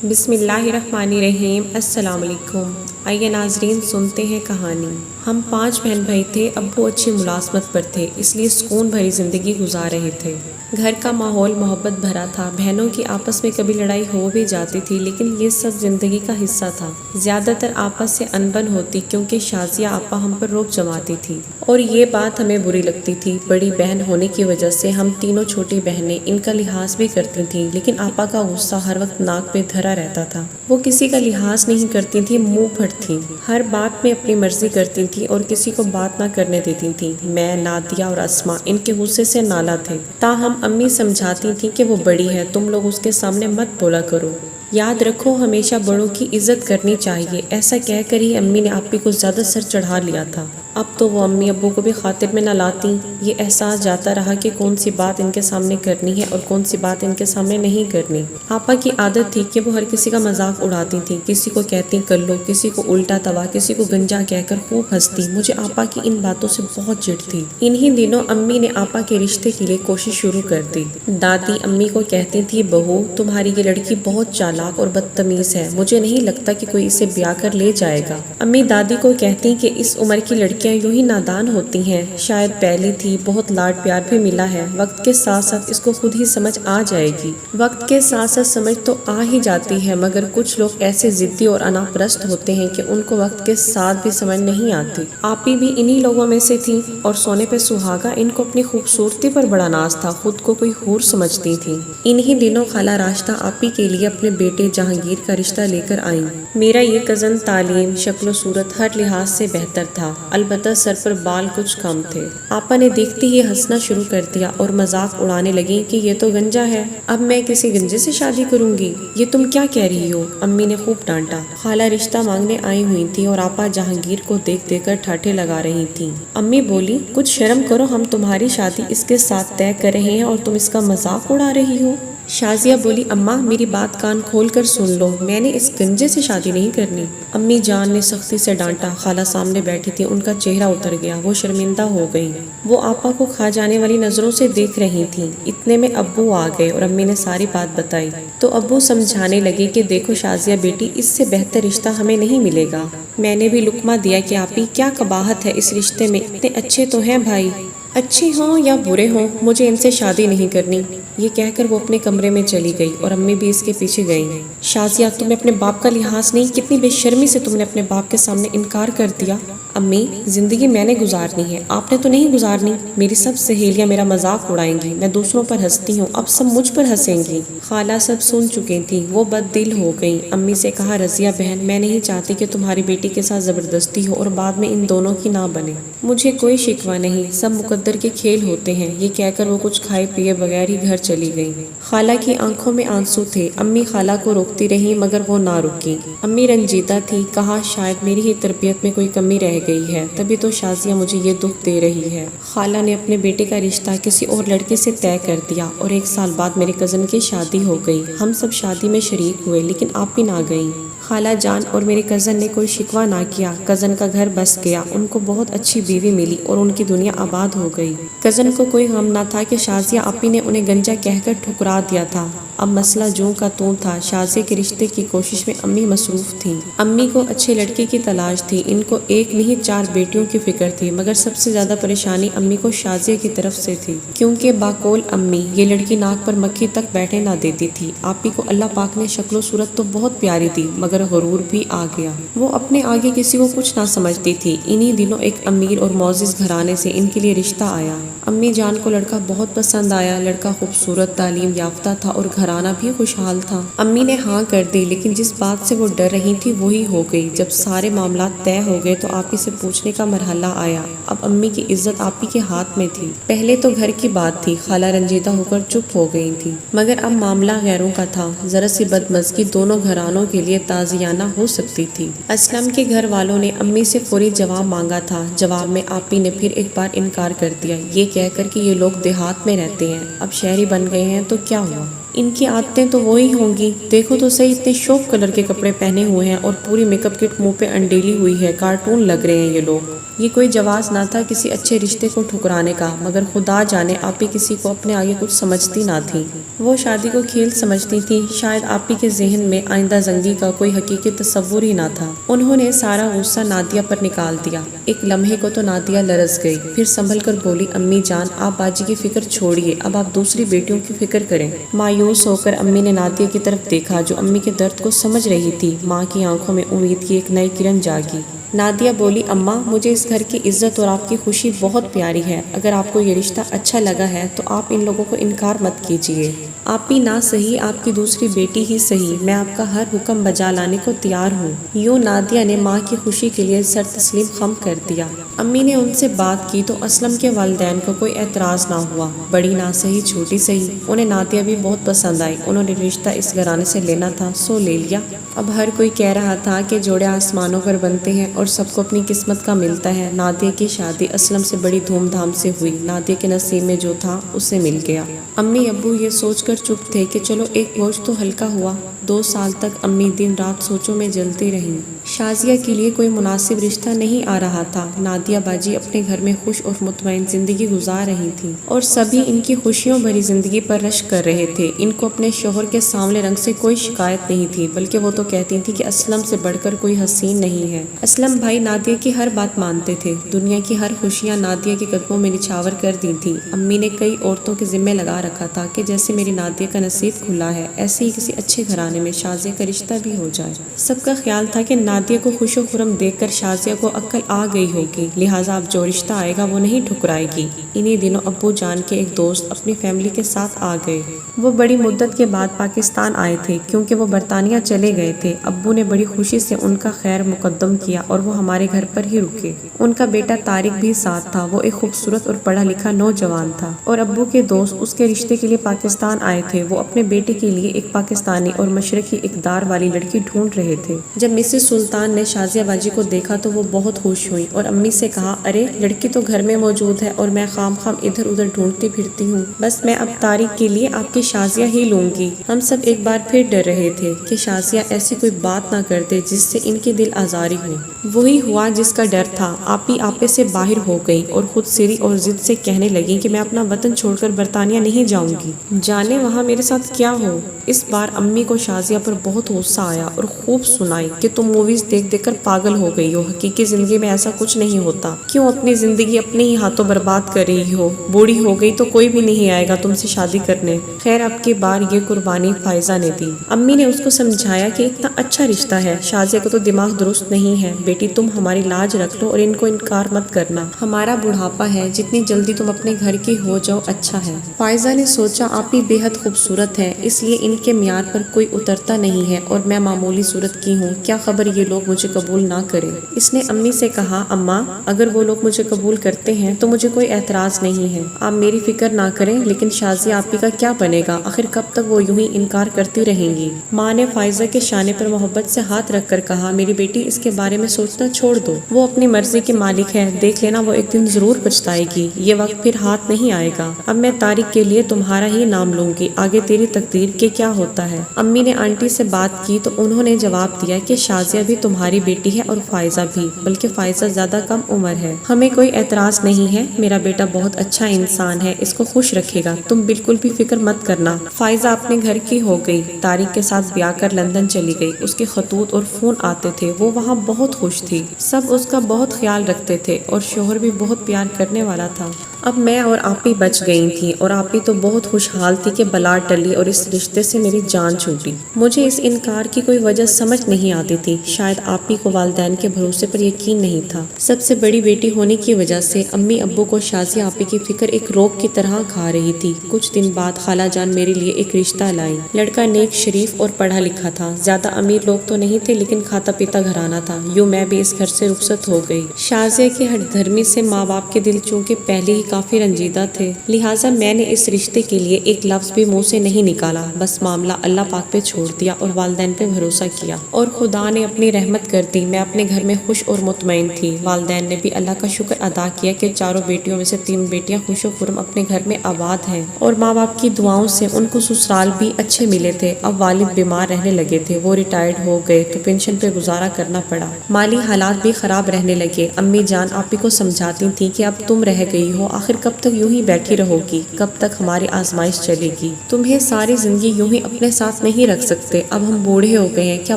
بسم اللہ الرحمن الرحیم۔ السلام علیکم۔ آئیے ناظرین سنتے ہیں کہانی۔ ہم 5 بہن بھائی تھے۔ ابو اچھی ملازمت پر تھے، اس لیے سکون بھری زندگی گزار رہے تھے۔ گھر کا ماحول محبت بھرا تھا۔ بہنوں کی آپس میں کبھی لڑائی ہو بھی جاتی تھی، لیکن یہ سب زندگی کا حصہ تھا۔ زیادہ تر آپس سے انبن ہوتی کیونکہ شازیہ آپا ہم پر روب جماتی تھی اور یہ بات ہمیں بری لگتی تھی۔ بڑی بہن ہونے کی وجہ سے ہم تینوں چھوٹی بہنیں ان کا لحاظ بھی کرتی تھیں، لیکن آپا کا غصہ ہر وقت ناک پہ دھرا رہتا تھا۔ وہ کسی کا لحاظ نہیں کرتی تھی، منہ پھٹ تھیں، ہر بات میں اپنی مرضی کرتی تھیں اور کسی کو بات نہ کرنے دیتی تھیں۔ میں، نادیہ اور اسما ان کے غصے سے نالاں تھے، تاہم امی سمجھاتی تھیں کہ وہ بڑی ہے، تم لوگ اس کے سامنے مت بولا کرو۔ یاد رکھو ہمیشہ بڑوں کی عزت کرنی چاہیے۔ ایسا کہہ کر ہی امی نے آپی کو زیادہ سر چڑھا لیا تھا۔ اب تو وہ امی ابو کو بھی خاطر میں نہ لاتی۔ یہ احساس جاتا رہا کہ کون سی بات ان کے سامنے کرنی ہے اور کون سی بات ان کے سامنے نہیں کرنی۔ آپا کی عادت تھی کہ وہ ہر کسی کا مذاق اڑاتی تھی، کسی کو کہتی کلو، کسی کو الٹا توا، کسی کو گنجا کہہ کر خوب ہنستی۔ مجھے آپا کی ان باتوں سے بہت چڑ تھی۔ انہی دنوں امی نے آپا کے رشتے کے لیے کوشش شروع کر دی۔ دادی امی کو کہتی تھی بہو تمہاری یہ لڑکی بہت چالاک اور بدتمیز ہے، مجھے نہیں لگتا کہ کوئی اسے بیاہ کر لے جائے گا۔ امی دادی کو کہتی کہ اس عمر کی لڑکیاں یوں ہی نادان ہوتی ہیں، شاید پہلی تھی، بہت لاڈ پیار بھی ملا ہے، وقت کے ساتھ ساتھ اس کو خود ہی سمجھ آ جائے گی۔ وقت کے ساتھ ساتھ سمجھ تو آ ہی جاتی ہے، مگر کچھ لوگ ایسے ضدی اور انا پرست ہوتے ہیں کہ ان کو وقت کے ساتھ بھی سمجھ نہیں آتی۔ آپی بھی انہی لوگوں میں سے تھی اور سونے پہ سہاگا، ان کو اپنی خوبصورتی پر بڑا ناز تھا، خود کو کوئی حور سمجھتی تھی۔ انہی دنوں خالہ راشدہ آپی کے لیے اپنے بیٹے جہانگیر کا رشتہ لے کر آئیں۔ میرا یہ کزن تعلیم، شکل و صورت ہر لحاظ سے بہتر تھا، البتہ سر پر بال کچھ کم تھے۔ آپا نے دیکھتی ہی ہنسنا شروع کر دیا اور مذاق اڑانے لگی کہ یہ تو گنجا ہے، اب میں کسی گنجے سے شادی کروں گی، یہ تم کیا کہہ رہی ہو؟ امی نے خوب ڈانٹا۔ خالہ رشتہ مانگنے آئی ہوئی تھی اور آپا جہانگیر کو دیکھ دیکھ کر ٹھاٹھے لگا رہی تھیں۔ امی بولی کچھ شرم کرو، ہم تمہاری شادی اس کے ساتھ طے کر رہے ہیں اور تم اس کا مذاق اڑا رہی ہو۔ شازیہ بولی اماں میری بات کان کھول کر سن لو، میں نے اس گنجے سے شادی نہیں کرنی۔ امی جان نے سختی سے ڈانٹا۔ خالہ سامنے بیٹھی تھی، ان کا چہرہ اتر گیا، وہ شرمندہ ہو گئی۔ وہ آپا کو کھا جانے والی نظروں سے دیکھ رہی تھیں۔ اتنے میں ابو آ گئے اور امی نے ساری بات بتائی تو ابو سمجھانے لگے کہ دیکھو شازیہ بیٹی، اس سے بہتر رشتہ ہمیں نہیں ملے گا۔ میں نے بھی لقمہ دیا کہ آپی کیا قباحت ہے اس رشتے میں، اتنے اچھے تو ہیں بھائی، اچھے ہوں یا برے ہوں، مجھے ان سے شادی نہیں کرنی۔ یہ کہہ کر وہ اپنے کمرے میں چلی گئی اور امی بھی اس کے پیچھے گئیں۔ شازیہ تمہیں اپنے باپ کا لحاظ نہیں، کتنی بے شرمی سے تم نے اپنے باپ کے سامنے انکار کر دیا۔ امی زندگی میں نے گزارنی ہے، آپ نے تو نہیں گزارنی۔ میری سب سہیلیاں میرا مذاق اڑائیں گی، میں دوسروں پر ہنستی ہوں، اب سب مجھ پر ہنسیں گی۔ خالہ سب سن چکی تھیں، وہ بد دل ہو گئیں۔ امی سے کہا رضیہ بہن میں نہیں چاہتی کہ تمہاری بیٹی کے ساتھ زبردستی ہو اور بعد میں ان دونوں کی نہ بنے۔ مجھے کوئی شکوہ نہیں، سب مقدر کے کھیل ہوتے ہیں۔ یہ کہہ کر وہ کچھ کھائے پیے بغیر ہی گھر چلی گئی۔ خالہ کی آنکھوں میں آنسو تھے، امی خالہ کو روکتی رہی مگر وہ نہ رکی۔ امی رنجیدہ تھی، کہا شاید میری ہی تربیت میں کوئی کمی رہ گئی ہے، تبھی تو شازیہ مجھے یہ دکھ دے رہی ہے۔ خالہ نے اپنے بیٹے کا رشتہ کسی اور لڑکے سے طے کر دیا اور 1 سال بعد میرے کزن کی شادی ہو گئی۔ ہم سب شادی میں شریک ہوئے لیکن آپ بھی نہ گئیں۔ خالہ جان اور میرے کزن نے کوئی شکوہ نہ کیا، کزن کا گھر بس گیا، ان کو بہت اچھی بیوی ملی اور ان کی دنیا آباد ہو گئی۔ کزن کو کوئی غم نہ تھا کہ شازیہ آپی نے انہیں گنجا کہہ کر ٹھکرا دیا تھا۔ اب مسئلہ جوں کا توں تھا، شازیہ کے رشتے کی کوشش میں امی مصروف تھیں۔ امی کو اچھے لڑکے کی تلاش تھی، ان کو 1 نہیں 4 بیٹیوں کی فکر تھی، مگر سب سے زیادہ پریشانی امی کو شازیہ کی طرف سے تھی، کیونکہ باقول امی یہ لڑکی ناک پر مکھی تک بیٹھنے نہ دیتی تھی۔ آپی کو اللہ پاک نے شکل و صورت تو بہت پیاری دی مگر غرور بھی آ گیا، وہ اپنے آگے کسی کو کچھ نہ سمجھتی تھی۔ انہی دنوں ایک امیر اور معزز گھرانے سے ان کے لیے رشتہ آیا۔ امی جان کو لڑکا بہت پسند آیا، لڑکا خوبصورت، تعلیم یافتہ تھا اور گھرانہ بھی خوشحال تھا۔ امی نے ہاں کر دی، لیکن جس بات سے وہ ڈر رہی تھی وہی ہو گئی۔ جب سارے معاملات طے ہو گئے تو آپی سے پوچھنے کا مرحلہ آیا۔ اب امی کی عزت آپی کے ہاتھ میں تھی۔ پہلے تو گھر کی بات تھی، خالہ رنجیدہ ہو کر چپ ہو گئی تھی، مگر اب معاملہ غیروں کا تھا۔ ذرا سی بدمزگی دونوں گھرانوں کے لیے تازیانہ ہو سکتی تھی۔ اسلم کے گھر والوں نے امی سے فوری جواب مانگا تھا، جواب میں آپی نے پھر ایک بار انکار کر دیا، یہ کہہ کر کہ یہ لوگ دیہات میں رہتے ہیں، اب شہری بن گئے ہیں تو کیا ہوا۔ ان کی عادتیں تو وہی ہوں گی، دیکھو تو صحیح اتنے شوق کلر کے کپڑے پہنے ہوئے ہیں اور پوری میک اپ کٹ منہ پہ انڈیلی ہوئی ہے، کارٹون لگ رہے ہیں یہ لوگ۔ یہ کوئی جواز نہ تھا کسی اچھے رشتے کو ٹھکرانے کا، مگر خدا جانے آپی کسی کو اپنے آگے کچھ سمجھتی نہ تھی۔ وہ شادی کو کھیل سمجھتی تھی، شاید آپی کے ذہن میں آئندہ زندگی کا کوئی حقیقی تصور ہی نہ تھا۔ انہوں نے سارا غصہ نادیہ پر نکال دیا۔ ایک لمحے کو تو نادیہ لرز گئی، پھر سنبھل کر بولی، امی جان آپ باجی کی فکر چھوڑیے، اب آپ دوسری بیٹیوں کی فکر کریں۔ مایوس ہو کر امی نے نادیہ کی طرف دیکھا جو امی کے درد کو سمجھ رہی تھی۔ ماں کی آنکھوں میں امید کی ایک نئی کرن جاگی۔ نادیہ بولی، اماں مجھے اس گھر کی عزت اور آپ کی خوشی بہت پیاری ہے، اگر آپ کو یہ رشتہ اچھا لگا ہے تو آپ ان لوگوں کو انکار مت کیجیے۔ آپی نہ صحیح آپ کی دوسری بیٹی ہی صحیح، میں آپ کا ہر حکم بجا لانے کو تیار ہوں۔ یوں نادیہ نے ماں کی خوشی کے لیے سر تسلیم خم کر دیا۔ امی نے ان سے بات کی تو اسلم کے والدین کو کوئی اعتراض نہ ہوا، بڑی نہ صحیح چھوٹی صحیح، انہیں نادیہ بھی بہت پسند آئی۔ انہوں نے رشتہ اس گھرانے سے لینا تھا سو لے لیا۔ اب ہر کوئی کہہ رہا تھا کہ جوڑے آسمانوں پر بنتے ہیں اور سب کو اپنی قسمت کا ملتا ہے۔ نادیہ کی شادی اسلم سے بڑی دھوم دھام سے ہوئی، نادیہ کے نصیب میں جو تھا اسے مل گیا۔ امی ابو یہ سوچ کر چپ تھے کہ چلو ایک بوجھ تو ہلکا ہوا۔ 2 سال تک امی دن رات سوچوں میں جلتی رہیں۔ شازیہ کے لیے کوئی مناسب رشتہ نہیں آ رہا تھا۔ نادیہ باجی اپنے گھر میں خوش اور مطمئن زندگی گزار رہی تھی اور سبھی ان کی خوشیوں بھری زندگی پر رشک کر رہے تھے۔ ان کو اپنے شوہر کے سانولے رنگ سے کوئی شکایت نہیں تھی، بلکہ وہ تو کہتی تھی کہ اسلم سے بڑھ کر کوئی حسین نہیں ہے۔ اسلم بھائی نادیہ کی ہر بات مانتے تھے، دنیا کی ہر خوشیاں نادیہ کے قدموں میں نچھاور کر دی تھی۔ امی نے کئی عورتوں کے ذمہ لگا رکھا تھا کہ جیسے میری نادیہ کا نصیب کھلا ہے، ایسے ہی کسی اچھے گھرانے میں شازیہ کا رشتہ بھی ہو جائے۔ سب کا خیال تھا کہ نادیہ کو خوش و خرم دیکھ کر شازیہ کو عقل آ گئی ہوگی، لہٰذا اب جو رشتہ آئے گا وہ نہیں ٹھکرائے گی۔ انہی دنوں ابو جان کے ایک دوست اپنی فیملی کے ساتھ آ گئے۔ وہ بڑی مدت کے بعد پاکستان آئے تھے کیونکہ وہ برطانیہ چلے گئے تھے۔ ابو نے بڑی خوشی سے ان کا خیر مقدم کیا اور وہ ہمارے گھر پر ہی رکے۔ ان کا بیٹا طارق بھی ساتھ تھا، وہ ایک خوبصورت اور پڑھا لکھا نوجوان تھا اور ابو کے دوست اس کے رشتے کے لیے پاکستان آئے تھے۔ وہ اپنے بیٹے کے لیے ایک پاکستانی اور مشرقی اقدار والی لڑکی ڈھونڈ رہے تھے۔ جب مسز سلطان نے شازیہ باجی کو دیکھا تو وہ بہت خوش ہوئی اور امی سے کہا، ارے لڑکی تو گھر میں موجود ہے اور میں خام خام ادھر ادھر ڈھونڈتی پھرتی ہوں، بس میں اب طارق کے لیے آپ کی شازیہ ہی لوں گی۔ ہم سب ایک بار پھر ڈر رہے تھے کہ شازیہ ایسی کوئی بات نہ کر دے جس سے ان کی دل آزاری ہو۔ وہی ہوا جس کا ڈر تھا۔ آپی آپے سے باہر ہو گئی اور خود سری اور ضد سے کہنے لگی کہ میں اپنا وطن چھوڑ کر برطانیہ نہیں جاؤں گی، جانے وہاں میرے ساتھ کیا ہو۔ اس بار امی کو شازیہ پر بہت غصہ آیا اور خوب سنائی کہ تم موویز دیکھ دیکھ کر پاگل ہو گئی ہو، حقیقی زندگی میں ایسا کچھ نہیں ہوتا، کیوں اپنی زندگی اپنے ہی ہاتھوں برباد کر رہی ہو، بوڑھی ہو گئی تو کوئی بھی نہیں آئے گا تم سے شادی کرنے۔ خیر اب کی بار یہ قربانی فائزہ نے دی۔ امی نے اس کو سمجھایا کہ اتنا اچھا رشتہ ہے، شازیہ کو تو دماغ درست نہیں ہے، بیٹی تم ہماری لاج رکھ لو اور ان کو انکار مت کرنا، ہمارا بڑھاپا ہے، جتنی جلدی تم اپنے گھر کی ہو جاؤ اچھا ہے۔ فائزہ نے سوچا آپی بے حد خوبصورت ہے، اس لیے ان کے معیار پر کوئی اترتا نہیں ہے اور میں معمولی صورت کی ہوں، کیا خبر یہ لوگ مجھے قبول نہ کریں۔ اس نے امی سے کہا، اماں اگر وہ لوگ مجھے قبول کرتے ہیں تو مجھے کوئی اعتراض نہیں ہے، آپ میری فکر نہ کریں، لیکن شازیہ آپی کا کیا بنے گا، آخر کب تک وہ یوں ہی انکار کرتی رہیں گی۔ ماں نے فائزہ کے شانے پر محبت سے ہاتھ رکھ کر کہا، میری بیٹی اس کے بارے میں سوچنا چھوڑ دو، وہ اپنی مرضی کی مالک ہے، دیکھ لینا وہ ایک دن ضرور پچھتائے گی، یہ وقت پھر ہاتھ نہیں آئے گا۔ اب میں طارق کے لیے تمہارا ہی نام لوں گی، آگے تیری تقدیر کے کیا ہوتا ہے۔ امی نے آنٹی سے بات کی تو انہوں نے جواب دیا کہ شازیہ بھی تمہاری بیٹی ہے اور فائزہ بھی، بلکہ فائزہ زیادہ کم عمر ہے، ہمیں کوئی اعتراض نہیں ہے، میرا بیٹا بہت اچھا انسان ہے، اس کو خوش رکھے گا، تم بالکل بھی فکر مت کرنا۔ فائزہ اپنے گھر کی ہو گئی، طارق کے ساتھ بیاہ کر لندن چلی گئی، اس کے خطوط اور فون آتے تھے، وہ وہاں بہت خوش تھی، سب اس کا بہت خیال رکھتے تھے اور شوہر بھی بہت پیار کرنے والا تھا۔ اب میں اور آپی بچ گئی تھی اور آپی تو بہت خوشحال تھی کہ بلا ٹلی اور اس رشتے سے میری جان چھوٹی۔ مجھے اس انکار کی کوئی وجہ سمجھ نہیں آتی تھی، شاید آپی کو والدین کے بھروسے پر یقین نہیں تھا۔ سب سے بڑی بیٹی ہونے کی وجہ سے امی ابو کو شازیہ آپی کی فکر ایک روگ کی طرح کھا رہی تھی۔ کچھ دن بعد خالہ جان میرے لیے ایک رشتہ لائیں۔ لڑکا نیک شریف اور پڑھا لکھا تھا، زیادہ امیر لوگ تو نہیں تھے لیکن کھاتا پیتا گھرانہ تھا، یوں میں بھی اس گھر سے رخصت ہو گئی۔ شازیہ کی ہٹ دھرمی سے ماں باپ کے دل چونکہ پہلے ہی کافی رنجیدہ تھے، لہٰذا میں نے اس رشتے کے لیے ایک لفظ بھی منہ سے نہیں نکالا، بس معاملہ اللہ پاک پہ چھوڑ دیا اور والدین پہ بھروسہ کیا، اور خدا نے اپنی رحمت کر دی۔ میں اپنے گھر میں خوش اور مطمئن تھی۔ والدین نے بھی اللہ کا شکر ادا کیا کہ چاروں بیٹیوں میں سے 3 بیٹیاں خوش و خرم اپنے گھر میں آباد ہیں، اور ماں باپ کی دعاؤں سے ان کو سسرال بھی اچھے ملے تھے۔ اب والد بیمار رہنے لگے تھے، وہ ریٹائرڈ ہو گئے تو پینشن پہ گزارا کرنا پڑا، مالی حالات بھی خراب رہنے لگے۔ امی جان آپی کو سمجھاتی تھی کہ اب تم رہ گئی ہو، آخر کب تک یوں ہی بیٹھی رہو گی، کب تک ہماری آزمائش چلے گی، تمہیں ساری زندگی یوں ہی اپنے ساتھ نہیں رکھ سکتے، اب ہم بوڑھے ہو گئے ہیں، کیا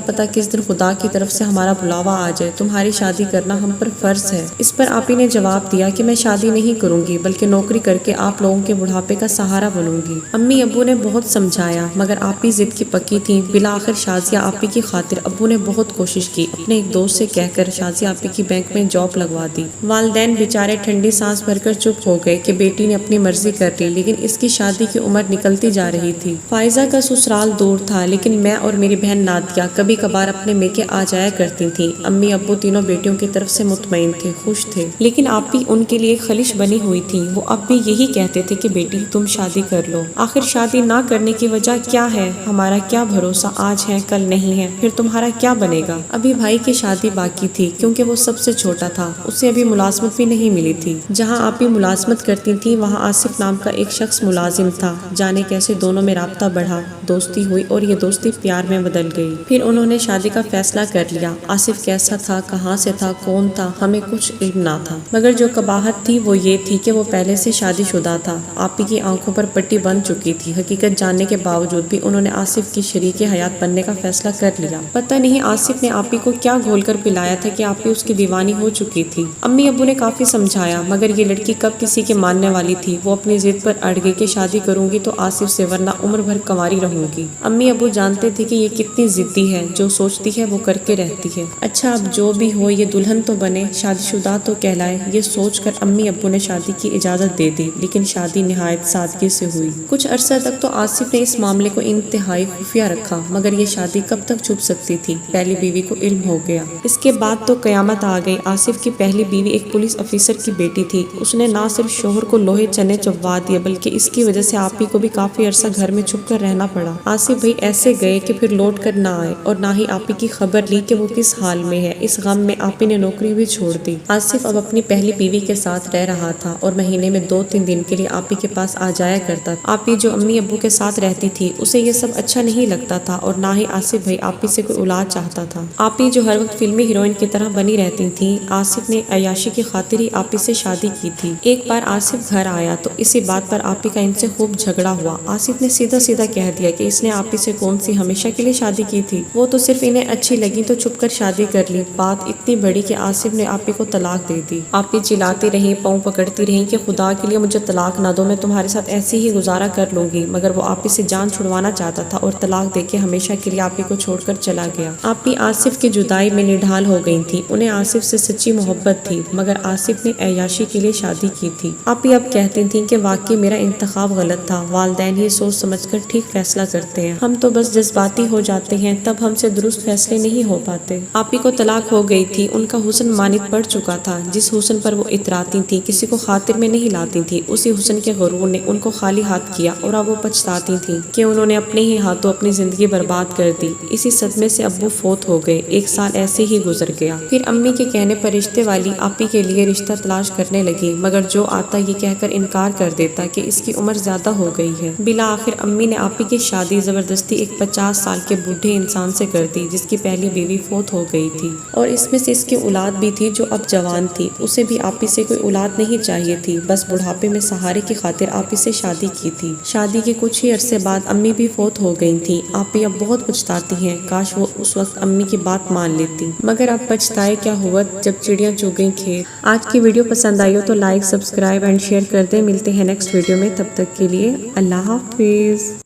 پتا کس دن خدا کی طرف سے ہمارا بلاوا آ جائے، تمہاری شادی کرنا ہم پر فرض ہے۔ اس پر آپی نے جواب دیا کہ میں شادی نہیں کروں گی، بلکہ نوکری کر کے آپ لوگوں کے بڑھاپے کا سہارا بنوں گی۔ امی ابو نے بہت سمجھایا مگر آپی ضد کی پکی تھی۔ بالآخر شازیہ آپی کی خاطر ابو نے بہت کوشش کی، اپنے ایک دوست سے کہہ کر شازیہ آپی کی بینک میں جاب لگوا دی۔ والدین بیچارے ٹھنڈی سانس بھر کر چپ ہو گئے کہ بیٹی نے اپنی مرضی کر لی، لیکن اس کی شادی کی عمر نکلتی جا رہی تھی۔ فائزہ کا سسرال دور تھا، لیکن میں اور میری بہن نادیہ کبھی کبھار اپنے میکے آ جایا کرتی تھیں۔ امی ابو تینوں بیٹیوں کی طرف سے مطمئن تھے، خوش تھے، لیکن آپی ان کے لیے خلش بنی ہوئی تھی۔ وہ اب بھی یہی کہتے تھے کہ بیٹی تم شادی کر لو، آخر شادی نہ کرنے کی وجہ کیا ہے، ہمارا کیا بھروسہ، آج ہے کل نہیں ہے، پھر تمہارا کیا بنے گا۔ ابھی بھائی کی شادی باقی تھی، کیونکہ وہ سب سے چھوٹا تھا، اسے ابھی ملازمت بھی نہیں ملی تھی۔ جہاں آپی ملازمت کرتی تھی وہاں آصف نام کا ایک شخص ملازم تھا، جانے کیسے دونوں میں رابطہ بڑھا، دوستی ہوئی اور یہ دوستی پیار میں بدل گئی۔ پھر انہوں نے شادی کا فیصلہ کر لیا۔ آصف کیسا تھا، کہاں سے تھا، کون تھا، ہمیں کچھ علم نہ تھا، مگر جو قباحت تھی وہ یہ تھی کہ وہ پہلے سے شادی شدہ تھا۔ آپی کی آنکھوں پر پٹی بن چکی تھی۔ حقیقت جاننے کے باوجود بھی انہوں نے آصف کی شریک حیات بننے کا فیصلہ کر لیا۔ پتہ نہیں آصف نے آپی کو کیا گھول کر پلایا تھا کہ آپی اس کی دیوانی ہو چکی تھی۔ امی ابو نے کافی سمجھایا مگر یہ لڑکی کب کسی کے ماننے والی تھی۔ وہ اپنی ضد پر اڑ گئی کہ شادی کروں گی تو آصف سے، ورنہ عمر بھر کنواری رہوں گی۔ امی ابو جانتے تھے کہ یہ کتنی ضدی ہے، جو سوچتی ہے وہ کر کے رہتی ہے۔ اچھا اب جو بھی ہو یہ دلہن تو بنے، شادی شدہ تو کہلائے، یہ سوچ کر امی ابو نے شادی کی اجازت دے دی، لیکن شادی نہایت سادگی سے ہوئی۔ کچھ عرصہ تک تو آصف نے اس معاملے کو انتہائی خفیہ رکھا، مگر یہ شادی کب تک چھپ سکتی تھی، پہلی بیوی کو علم ہو گیا۔ اس کے بعد تو قیامت آ گئی۔ آصف کی پہلی بیوی ایک پولیس افیسر کی بیٹی تھی۔ اس نے نہ صرف شوہر کو لوہے چنے چبوا دیے بلکہ اس کی وجہ سے آپی کو بھی کافی عرصہ گھر میں چھپ کر رہنا پڑا۔ آصف بھائی ایسے گئے کہ پھر لوٹ کر نہ آئے، اور نہ ہی آپی کی خبر لی کہ وہ کس حال میں ہے۔ اس غم میں آپی نے نوکری بھی چھوڑ دی۔ آصف اب اپنی پہلی بیوی کے ساتھ رہ رہا تھا اور مہینے میں 2-3 دن کے لیے آپی کے پاس آ جایا کرتا تھا۔ آپی جو امی ابو کے ساتھ رہتی تھی اسے یہ سب اچھا نہیں لگتا تھا، اور نہ ہی آصف بھائی آپی سے کوئی اولاد چاہتا تھا۔ آپی جو ہر وقت فلمی ہیروئن کی طرح بنی رہتی تھیں، آصف نے عیاشی کی خاطر ہی آپی سے شادی کی تھی۔ ایک بار آصف گھر آیا تو اسی بات پر آپی کا ان سے خوب جھگڑا ہوا۔ آصف نے سیدھا سیدھا کہہ دیا کہ اس نے آپی سے کون سی ہمیشہ کے لیے شادی کی تھی، وہ تو صرف انہیں اچھی لگی تو چھپ کر شادی کر لی۔ بات اتنی بڑی کہ آصف نے آپی کو طلاق دے دی۔ آپی چلاتی رہیں، پاؤں پکڑتی رہیں کہ خدا کے لیے مجھے طلاق نہ دو، میں تمہارے ساتھ ایسے ہی گزارا کر لوں گی، مگر وہ آپی سے جان چھڑوانا چاہتا تھا اور طلاق دے کے ہمیشہ کے لیے آپی کو چھوڑ کر چلا گیا۔ آپی آصف کی جدائی میں نڈھال ہو گئی تھی۔ انہیں آصف سے سچی محبت تھی، مگر آصف نے عیاشی کے لیے شادی کی تھی۔ آپی اب کہتی تھیں کہ واقعی میرا انتخاب غلط تھا، والدین ہی سوچ سمجھ کر ٹھیک فیصلہ کرتے ہیں، ہم تو بس جذباتی ہو جاتے ہیں، تب ہم سے درست فیصلے نہیں ہو پاتے۔ آپی کو طلاق ہو گئی تھی، ان کا حسن مانت پڑ چکا تھا، جس حسن پر وہ اتراتی تھی، کسی کو خاطر میں نہیں لاتی تھی، اسی حسن کے غرور نے ان کو خالی ہاتھ کیا، اور اب وہ پچھتاتی تھیں کہ انہوں نے اپنے ہی ہاتھوں اپنی زندگی برباد کر دی۔ اسی صدمے سے ابو فوت ہو گئے، 1 سال ایسے ہی گزر گیا۔ پھر امی کے کہنے پر رشتے والی آپی کے لیے رشتہ تلاش کرنے لگی، مگر جو آتا یہ کہہ کر انکار کر دیتا کہ اس کی عمر زیادہ ہو گئی ہے۔ بالآخر امی نے آپی کی شادی زبردستی ایک 50 سال کے بوڑھے انسان سے کر دی، جس کی پہلی بیوی فوت ہو گئی تھی، اور اس میں سے اس کی اولاد بھی تھی جو اب جوان تھی۔ اسے بھی آپی سے کوئی اولاد نہیں چاہیے تھی، بس بڑھاپے میں سہارے کی خاطر آپی سے شادی کی تھی۔ شادی کے کچھ ہی عرصے بعد امی بھی فوت ہو گئی تھی۔ آپی اب بہت پچھتاتی ہیں، کاش وہ اس وقت امی کی بات مان لیتی، مگر اب پچھتائے کیا ہوا جب چڑیاں چگ گئیں کھیت۔ آج کی ویڈیو پسند آئی ہو تو لائک، سبسکرائب اینڈ شیئر کر دیں۔ ملتے ہیں نیکسٹ ویڈیو میں، تب تک کے لیے اللہ حافظ۔